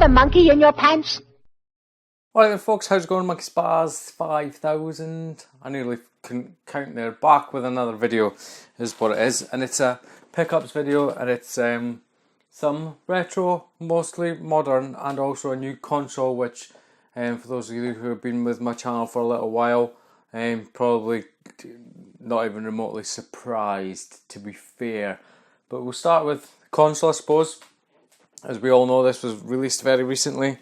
have a monkey in your pants? Alright then folks, how's it going? Monkey Spaz 5000. I nearly couldn't count there. Back with another video is what it is. And it's a pickups video, and it's some retro, mostly modern, and also a new console, which for those of you who have been with my channel for a little while, probably not even remotely surprised, to be fair. But we'll start with console, I suppose. As we all know, this was released very recently.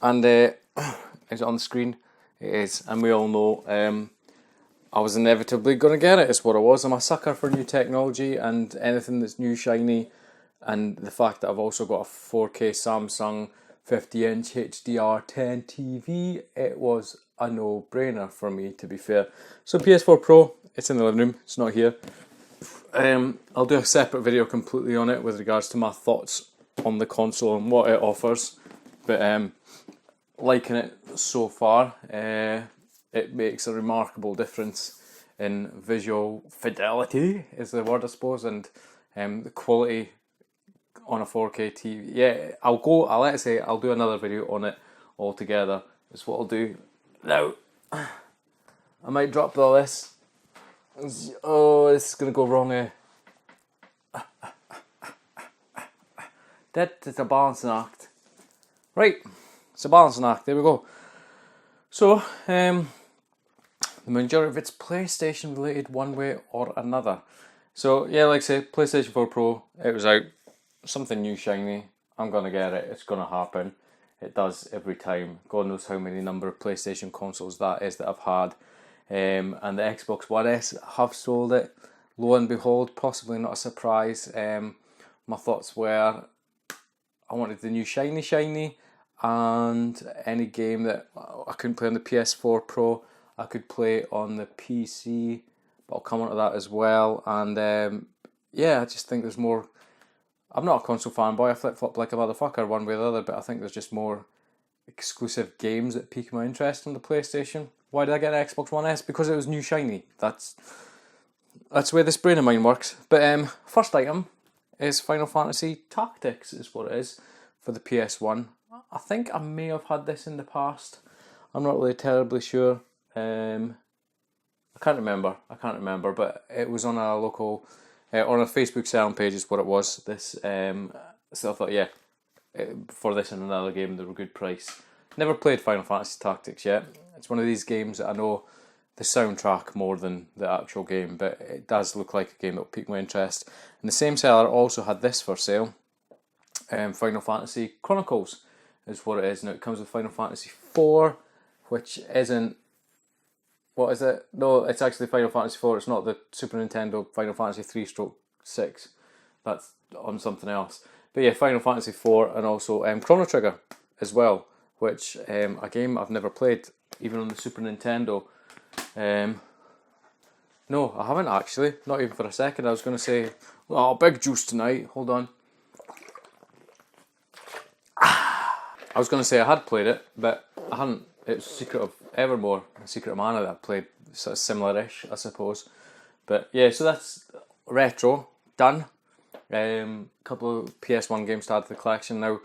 And is it on the screen? It is, and we all know I was inevitably going to get it. It's what it was. I'm a sucker for new technology and anything that's new, shiny, and the fact that I've also got a 4K Samsung 50-inch HDR10 TV, it was a no-brainer for me, to be fair. So PS4 Pro, it's in the living room. It's not here. I'll do a separate video completely on it with regards to my thoughts on the console and what it offers. But liking it so far. It makes a remarkable difference in visual fidelity, is the word I suppose, and the quality on a 4K TV. Yeah, I'll do another video on it altogether. Is what I'll do. Now, I might drop all this. Oh, this is gonna go wrong. That is a balancing act. Right. It's a balancing act, there we go. So, the majority of it's PlayStation related one way or another. So, yeah, like I say, PlayStation 4 Pro, it was out. Something new, shiny. I'm going to get it. It's going to happen. It does every time. God knows how many number of PlayStation consoles that is that I've had. And the Xbox One S have sold it. Lo and behold, possibly not a surprise. My thoughts were, I wanted the new shiny. And any game that I couldn't play on the PS4 Pro, I could play on the PC, but I'll come on to that as well. And yeah, I just think there's more. I'm not a console fanboy, I flip-flop like a motherfucker one way or the other, but I think there's just more exclusive games that pique my interest on the PlayStation. Why did I get an Xbox One S? Because it was new shiny. That's the way this brain of mine works. But first item is Final Fantasy Tactics, is what it is, for the PS1. I think I may have had this in the past. I'm not really terribly sure. I can't remember, but it was on a local, on a Facebook selling page is what it was. This, so I thought, yeah, for this and another game, they were a good price. Never played Final Fantasy Tactics yet. It's one of these games that I know the soundtrack more than the actual game, but it does look like a game that will pique my interest. And the same seller also had this for sale, Final Fantasy Chronicles is what it is. Now it comes with Final Fantasy 4, which isn't, what is it? No, it's actually Final Fantasy 4. It's not the Super Nintendo Final Fantasy 3/6. That's on something else. But yeah, Final Fantasy 4 and also Chrono Trigger as well, which a game I've never played, even on the Super Nintendo. No, I haven't actually, not even for a second. I was going to say, oh, big juice tonight. Hold on. I was going to say I had played it, but I hadn't. It was Secret of Evermore, Secret of Mana that I played, sort of similar-ish, I suppose. But yeah, so that's retro, done. Couple of PS1 games to add to the collection. Now,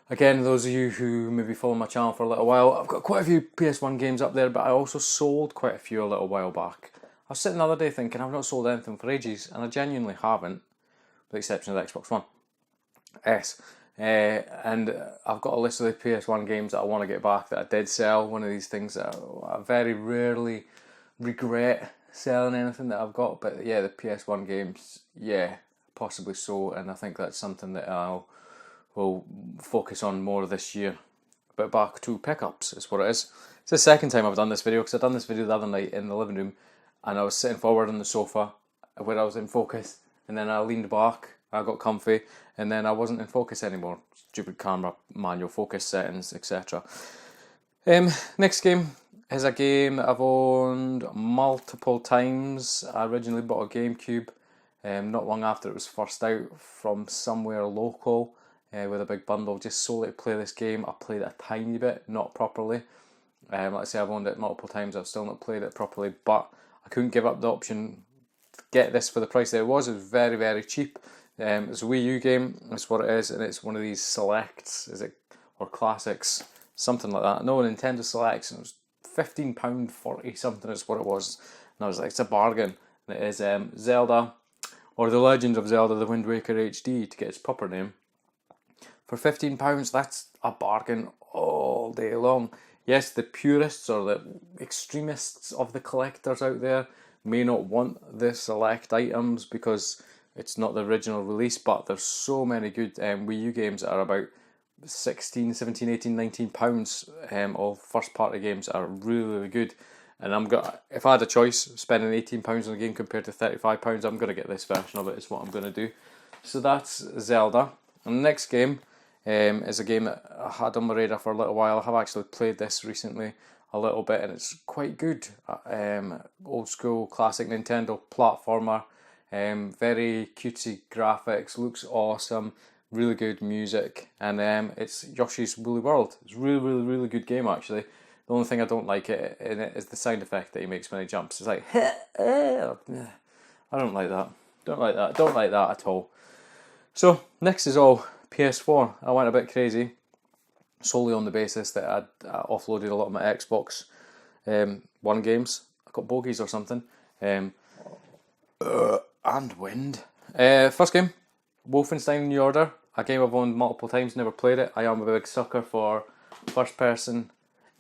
again, those of you who maybe follow my channel for a little while, I've got quite a few PS1 games up there, but I also sold quite a few a little while back. I was sitting the other day thinking I've not sold anything for ages, and I genuinely haven't, with the exception of the Xbox One S. And I've got a list of the PS1 games that I want to get back that I did sell. One of these things that I very rarely regret selling anything that I've got. But yeah, the PS1 games, yeah, possibly so. And I think that's something that will focus on more this year. But back to pickups is what it is. It's the second time I've done this video, because I've done this video the other night in the living room, and I was sitting forward on the sofa where I was in focus, and then I leaned back, I got comfy, and then I wasn't in focus anymore. Stupid camera, manual focus settings, etc. Next game is a game that I've owned multiple times. I originally bought a GameCube not long after it was first out from somewhere local with a big bundle, just solely to play this game. I played it a tiny bit, not properly. Like I say, I've owned it multiple times, I've still not played it properly, but I couldn't give up the option to get this for the price that it was. It was very, very cheap. It's a Wii U game, that's what it is, and it's one of these selects, or classics, something like that. No, Nintendo Selects, and it was £15.40 something is what it was. And I was like, it's a bargain. And it is Zelda, or The Legend of Zelda: The Wind Waker HD, to get its proper name. For £15, that's a bargain all day long. Yes, the purists or the extremists of the collectors out there may not want the select items because it's not the original release, but there's so many good Wii U games that are about 16, 17, 18, 19 pounds. All first party games are really, really good. And if I had a choice, spending £18 on a game compared to £35, I'm going to get this version of it, is what I'm going to do. So that's Zelda. And the next game is a game that I had on my radar for a little while. I have actually played this recently a little bit, and it's quite good. Old school classic Nintendo platformer, very cutesy graphics, looks awesome, really good music, and it's Yoshi's Woolly World. It's a really, really, really good game actually. The only thing I don't like in it is the sound effect that he makes when he jumps. It's like, I don't like that. Don't like that at all. So next is all PS4. I went a bit crazy, solely on the basis that I'd offloaded a lot of my Xbox One games. I got bogeys or something. And wind. First game, Wolfenstein New Order. A game I've owned multiple times, never played it. I am a big sucker for first-person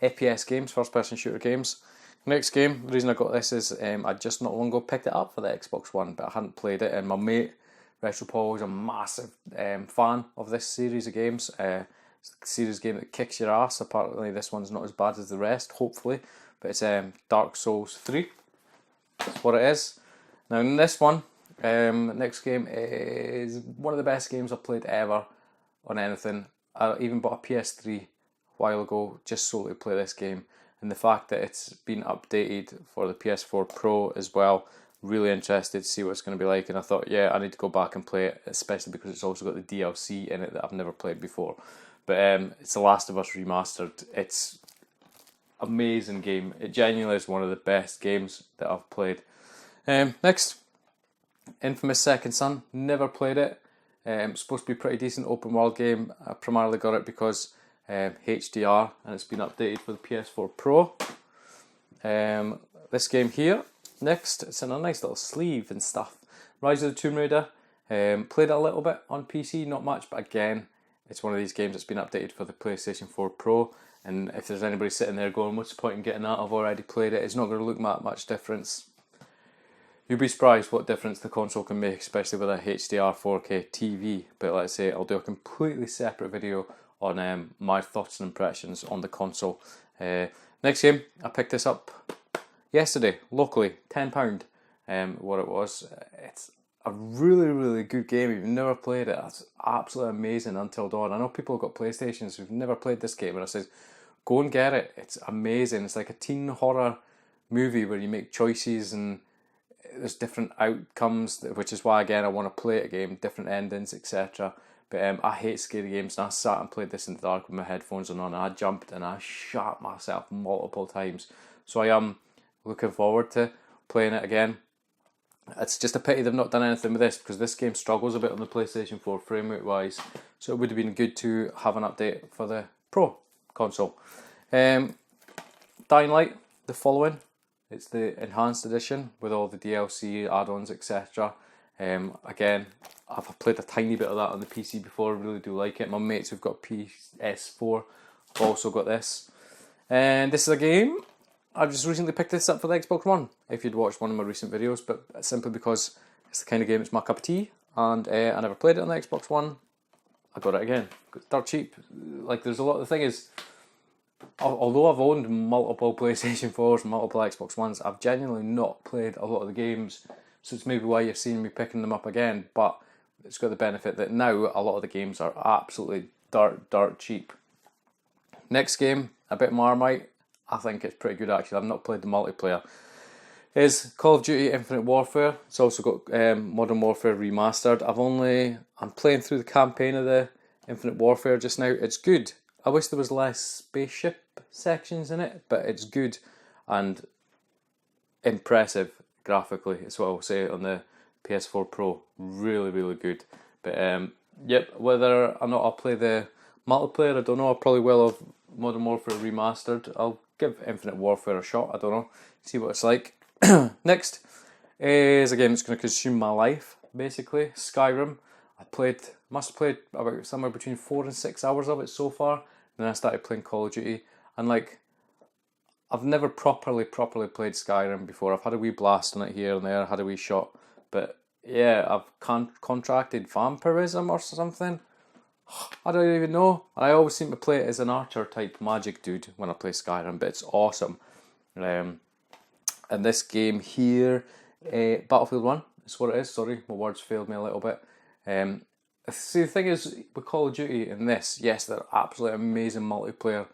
FPS games, first-person shooter games. Next game, the reason I got this is I just not long ago picked it up for the Xbox One, but I hadn't played it, and my mate Retropol is a massive fan of this series of games. It's a series game that kicks your ass. Apparently this one's not as bad as the rest, hopefully, but it's Dark Souls 3. That's what it is. Now in this one, next game is one of the best games I've played ever on anything. I even bought a PS3 a while ago just solely to play this game, and the fact that it's been updated for the PS4 Pro as well, really interested to see what it's going to be like. And I thought, yeah, I need to go back and play it, especially because it's also got the DLC in it that I've never played before. But it's The Last of Us Remastered. It's amazing game. It genuinely is one of the best games that I've played. Next, Infamous Second Son. Never played it. It's supposed to be a pretty decent open world game. I primarily got it because HDR, and it's been updated for the PS4 Pro. This game here, next, it's in a nice little sleeve and stuff. Rise of the Tomb Raider. Played it a little bit on PC, not much, but again, it's one of these games that's been updated for the PlayStation 4 Pro. And if there's anybody sitting there going, what's the point in getting that? I've already played it. It's not going to look much difference. You'll be surprised what difference the console can make, especially with a HDR 4K TV. But let's say I'll do a completely separate video on my thoughts and impressions on the console. Next game, I picked this up yesterday, locally, £10. What it was. It's a really, really good game. If you've never played it, it's absolutely amazing. Until Dawn. I know people have got PlayStations who've never played this game, and I said, go and get it. It's amazing. It's like a teen horror movie where you make choices and there's different outcomes, which is why again I want to play a game, different endings, etc. But I hate scary games, and I sat and played this in the dark with my headphones on, and I jumped and I shot myself multiple times. So I am looking forward to playing it again. It's just a pity they've not done anything with this, because this game struggles a bit on the PlayStation 4 frame rate wise, so it would have been good to have an update for the Pro console. Dying Light, the following. It's the enhanced edition with all the DLC, add-ons, etc. Again, I've played a tiny bit of that on the PC before. I really do like it. My mates who've got PS4 have also got this. And this is a game, I've just recently picked this up for the Xbox One, if you'd watched one of my recent videos, but simply because it's the kind of game that's my cup of tea, and I never played it on the Xbox One. I got it again. It's dirt cheap. Like, there's a lot, the thing is, although I've owned multiple PlayStation 4s and multiple Xbox Ones, I've genuinely not played a lot of the games, so it's maybe why you're seeing me picking them up again, but it's got the benefit that now a lot of the games are absolutely dirt cheap. Next game, a bit Marmite. I think it's pretty good actually. I've not played the multiplayer. Is Call of Duty Infinite Warfare. It's also got Modern Warfare Remastered. I'm playing through the campaign of the Infinite Warfare just now. It's good. I wish there was less spaceship sections in it, but it's good and impressive graphically, is what I'll say on the PS4 Pro. Really, really good. But yep, whether or not I'll play the multiplayer, I don't know. I probably will have Modern Warfare Remastered. I'll give Infinite Warfare a shot, I don't know, see what it's like. Next is a game that's going to consume my life, basically, Skyrim. Must have played about somewhere between 4 and 6 hours of it so far. Then I started playing Call of Duty, and like, I've never properly played Skyrim before. I've had a wee blast on it here and there, had a wee shot, but yeah, I've contracted vampirism or something. I don't even know. I always seem to play it as an archer type magic dude when I play Skyrim, but it's awesome. And this game here, Battlefield 1, is what it is. Sorry, my words failed me a little bit. See, the thing is, with Call of Duty and this, yes, they're absolutely amazing multiplayer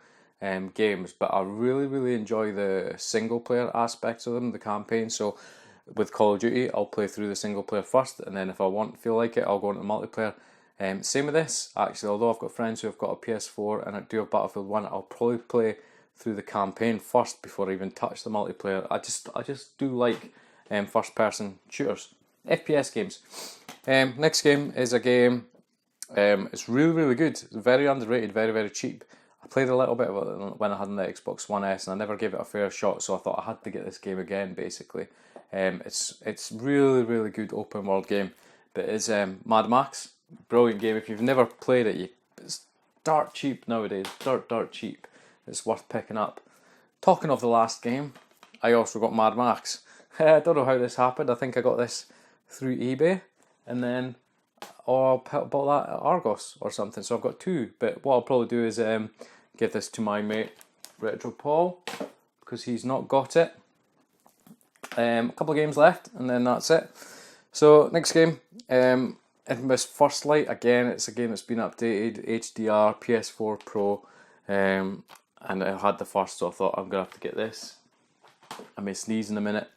games, but I really enjoy the single player aspects of them, the campaign. So with Call of Duty, I'll play through the single player first, and then if I feel like it, I'll go into multiplayer. Same with this, actually, although I've got friends who have got a PS4 and I do have Battlefield 1, I'll probably play through the campaign first before I even touch the multiplayer. I just do like first person shooters, FPS games. Next game is a game, it's really good, it's very underrated, very cheap. I played a little bit of it when I had the Xbox One S, and I never gave it a fair shot, so I thought I had to get this game again, basically. It's really good open world game, but it's Mad Max. Brilliant game. If you've never played it, it's dirt cheap nowadays. Dirt cheap. It's worth picking up. Talking of the last game, I also got Mad Max. I don't know how this happened. I think I got this through eBay, and then bought that at Argos or something. So I've got two. But what I'll probably do is give this to my mate Retro Paul, because he's not got it. A couple of games left, and then that's it. So next game, Infamous First Light. Again, it's a game that's been updated, HDR, PS4 Pro, and I had the first, so I thought I'm gonna have to get this. I may sneeze in a minute.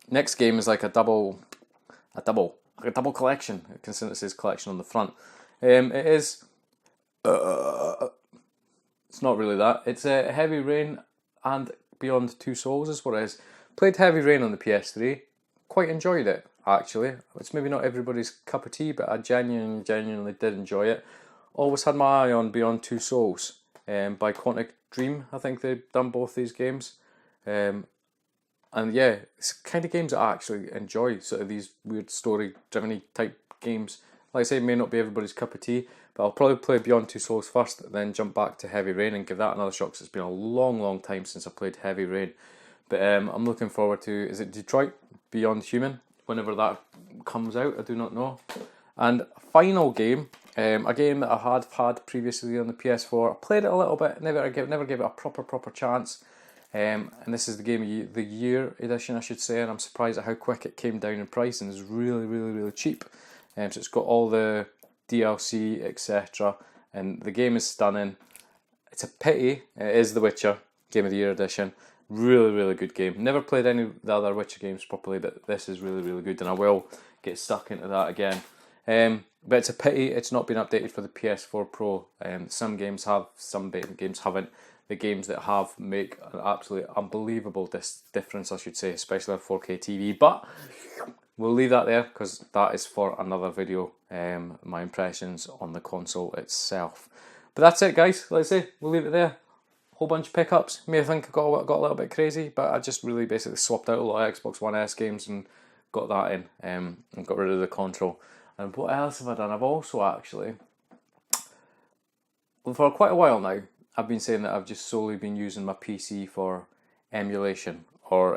Next game is like a double collection. Consider it says collection on the front. It is. It's not really that. It's Heavy Rain and Beyond Two Souls is what it is. Played Heavy Rain on the PS3. Quite enjoyed it, actually. It's maybe not everybody's cup of tea, but I genuinely did enjoy it. Always had my eye on Beyond Two Souls by Quantic Dream. I think they've done both these games. And yeah, it's the kind of games I actually enjoy, sort of these weird story-driven type games. Like I say, it may not be everybody's cup of tea, but I'll probably play Beyond Two Souls first, then jump back to Heavy Rain and give that another shot, because it's been a long time since I played Heavy Rain. But I'm looking forward to, is it Detroit Beyond Human? Whenever that comes out, I do not know. And final game, a game that I had previously on the PS4. I played it a little bit, never gave it a proper chance. And this is the Game of the Year edition, I should say, and I'm surprised at how quick it came down in price, and it's really cheap. So it's got all the DLC, etc. And the game is stunning. It's a pity it is The Witcher Game of the Year edition. Really good game. Never played any of the other Witcher games properly, but this is really good, and I will get stuck into that again. But it's a pity it's not been updated for the PS4 Pro. Some games have, some games haven't. The games that have make an absolutely unbelievable difference, I should say, especially on 4K TV. But we'll leave that there, because that is for another video, my impressions on the console itself. But that's it, guys. Like I say, we'll leave it there. Whole bunch of pickups. May think I got a little bit crazy, but I just really basically swapped out a lot of Xbox One S games and got that in, and got rid of the Control. And what else have I done? I've also actually, for quite a while now, I've been saying that I've just solely been using my PC for emulation or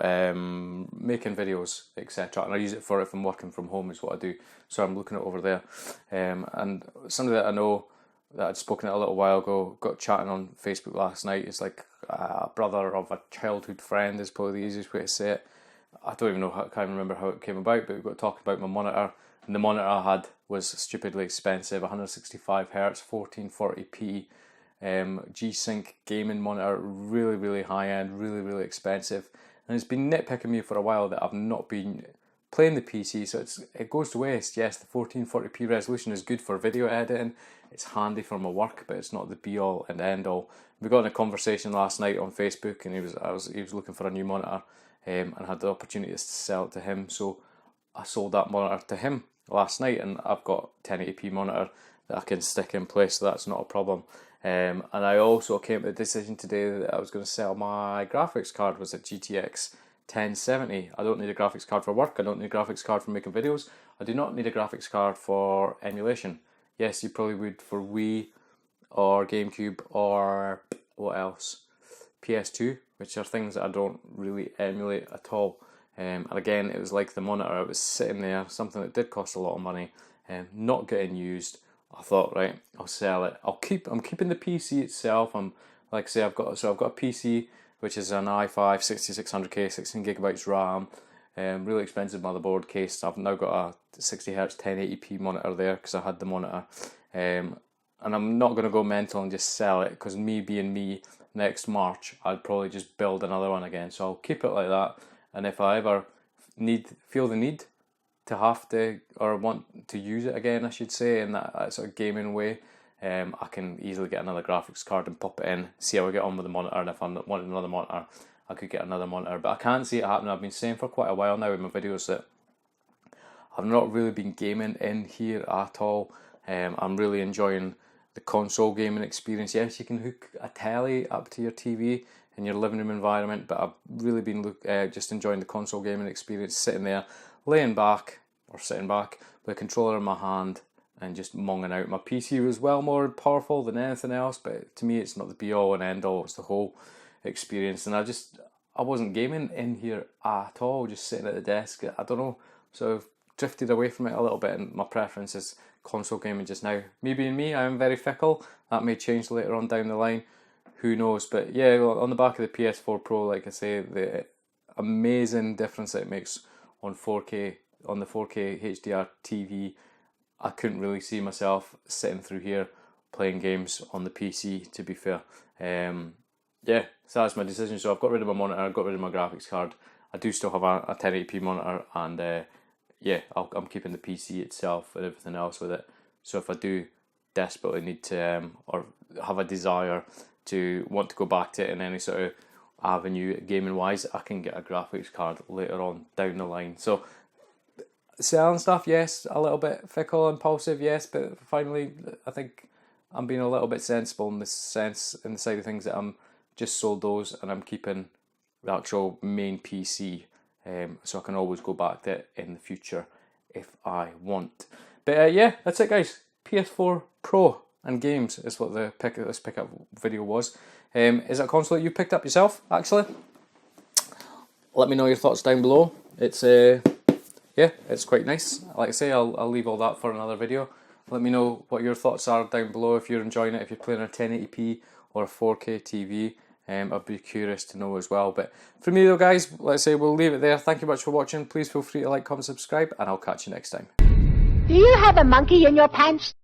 making videos, etc. And I use it for if I'm working from home, is what I do. So I'm looking at it over there. And somebody that I know that I'd spoken at a little while ago, got chatting on Facebook last night. It's like a brother of a childhood friend is probably the easiest way to say it. I don't even know, I can't remember how it came about, but we got talking about my monitor. And the monitor I had was stupidly expensive, 165Hz, 1440p. G-Sync gaming monitor, really high end, really expensive, and it's been nitpicking me for a while that I've not been playing the PC, so it goes to waste. Yes, the 1440p resolution is good for video editing, it's handy for my work, but it's not the be all and end all. We got in a conversation last night on Facebook, and he was looking for a new monitor, and had the opportunity to sell it to him, so I sold that monitor to him, last night, and I've got 1080p monitor that I can stick in place, so that's not a problem. And I also came to the decision today that I was going to sell my graphics card. Was a GTX 1070. I don't need a graphics card for work. I don't need a graphics card for making videos. I do not need a graphics card for emulation. Yes, you probably would for Wii or GameCube or what else? PS2, which are things that I don't really emulate at all. And again, it was like the monitor. It was sitting there, something that did cost a lot of money, not getting used. I thought, right, I'll sell it. I'm keeping the PC itself. Like I say, I've got a PC which is an i5 6600K, 16 gigabytes RAM, really expensive motherboard case. I've now got a 60Hz 1080p monitor there because I had the monitor, and I'm not going to go mental and just sell it, because me being me, next March I'd probably just build another one again. So I'll keep it like that, and if I ever feel the need to have to, or want to use it again, I should say, in that sort of gaming way, I can easily get another graphics card and pop it in, see how I get on with the monitor, and if I want another monitor, I could get another monitor. But I can't see it happening. I've been saying for quite a while now in my videos that I've not really been gaming in here at all. I'm really enjoying the console gaming experience. Yes, you can hook a telly up to your TV in your living room environment, but I've really been just enjoying the console gaming experience, sitting there, laying back, or sitting back with a controller in my hand and just monging out. My PC was well more powerful than anything else, but to me it's not the be all and end all, it's the whole experience. And I wasn't gaming in here at all, just sitting at the desk. I don't know, so I've drifted away from it a little bit, and my preference is console gaming just now. Me being me, I am very fickle. That may change later on down the line, who knows. But yeah, on the back of the PS4 Pro, like I say, the amazing difference that it makes on 4K, on the 4K HDR TV, I couldn't really see myself sitting through here playing games on the PC, to be fair. Yeah, so that's my decision. So I've got rid of my monitor, I've got rid of my graphics card. I do still have a 1080p monitor, and yeah, I'm keeping the PC itself and everything else with it. So if I do desperately need to, or have a desire to want to go back to it in any sort of avenue gaming wise, I can get a graphics card later on down the line. So selling stuff, yes, a little bit fickle, impulsive, yes, but finally I think I'm being a little bit sensible in the sense, in the side of things, that I'm just sold those and I'm keeping the actual main PC, so I can always go back to it in the future if I want. But yeah, that's it guys. PS4 Pro and games is what this pickup video was. Is it a console that you picked up yourself, actually? Let me know your thoughts down below. It's yeah, it's quite nice. Like I say, I'll leave all that for another video. Let me know what your thoughts are down below, if you're enjoying it, if you're playing a 1080p or a 4K TV. I'd be curious to know as well. But for me though guys, let's say we'll leave it there. Thank you much for watching. Please feel free to like, comment, subscribe, and I'll catch you next time. Do you have a monkey in your pants?